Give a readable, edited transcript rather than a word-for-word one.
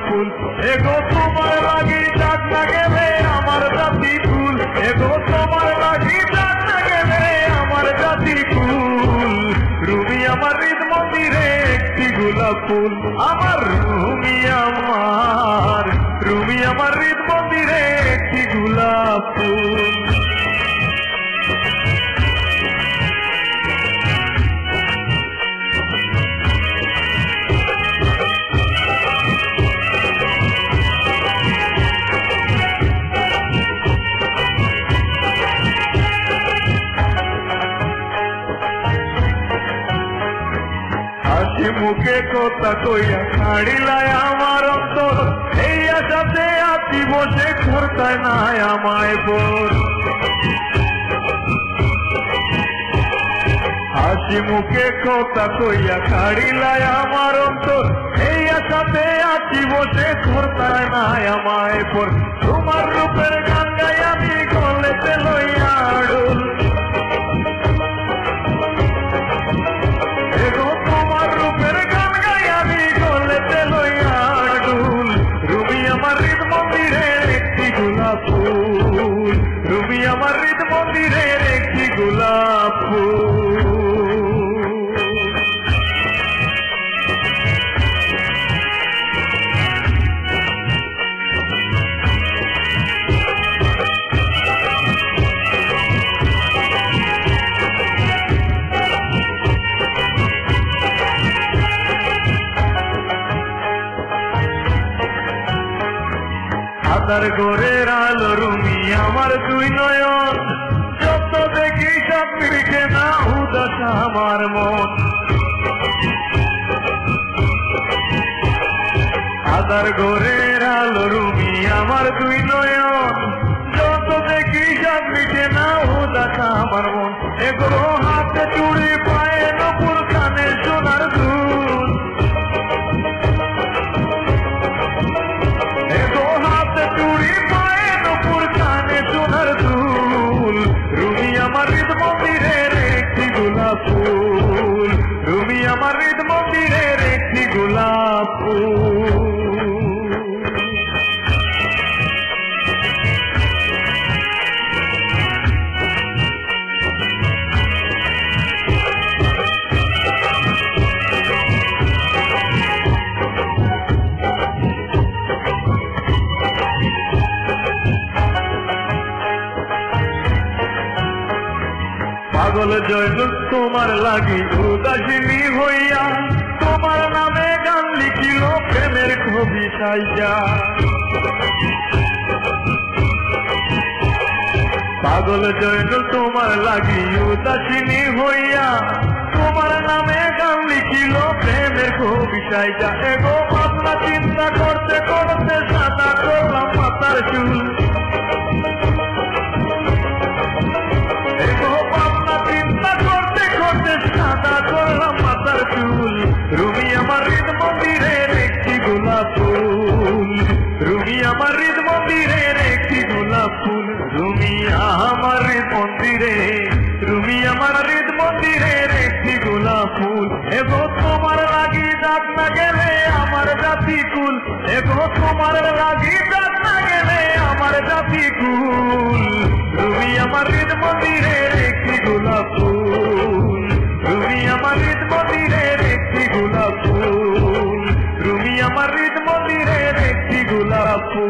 ফুল এগো তোমার লাগি ডাক না গেলে আমার জাতি ফুল এগো তোমার লাগি ডাক না গেলে আমার জাতি ফুল রুমি আমার হৃদ মন্দিরে একটি গোলাপ ফুল আমার রুমি আমার হৃদ মন্দিরে একটি গোলাপ ফুল মুখে কথা কইয়া ছাড়িলায় আমার অন্তর এই আশাতে আছি বসে করতায় নাই আমায় বোর হাসি মুখে কথা কইয়া ছাড়িলায় আমার অন্তর এই আশাতে আছি বসে করতায় নাই আমায় বোর তোমার রূপের গান গাই আমি গলেতে লইয়া আড়ুল রুমি আমার হৃদ মন্দিরের একটি গোলাপ ফুল আধার ঘরের আলো রুমি আমার দুই নয়ন যত দেখি সব মিলছে না উদাস আমার মন আধার ঘরের আলো রুমি আমার দুই নয়ন যত দেখি সব মিলছে না উদাস আমার মন এগুলো হাতে চুড়ি পায়ে নপুর কানে সোনার দুল চুড়ি পায়ে নপুর কানে সোনার দুল রুমি আমার হৃদ মন্দিরের একটি গোলাপ ফুল রুমি আমার হৃদ মন্দিরের একটি গোলাপ ফুল পাগল জয়নুল তোমার লাগি উদাসিনী হইয়া তোমার নামে গান লিখিল প্রেমের কবিতাইয়া পাগল জয়নুল তোমার লাগি উদাসিনী হইয়া তোমার নামে গান লিখিল প্রেমের কবিতাইয়া এগো ভাবনা চিন্তা করতে করতে সাদা করলাম মাথার চুল সাদা করলাম মাথার চুল রুমি আমার হৃদ মন্দিরের একটি গোলাপ ফুল রুমি আমার হৃদ মন্দিরের একটি গোলাপ ফুল রুমি আমার হৃদ মন্দিরে রুমি আমার হৃদ মন্দিরের একটি গোলাপ ফুল এগো তোমার লাগি ডাক না গেলে আমার জাতি কুল এগো তোমার লাগি ডাক না গেলে আমার জাতি কুল রুমি আমার হৃদ মন্দিরের একটি গোলাপ ফুল রুমি আমার হৃদ মন্দিরের একটি গোলাপ ফুল রুমি আমার হৃদ মন্দিরের একটি গোলাপ ফুল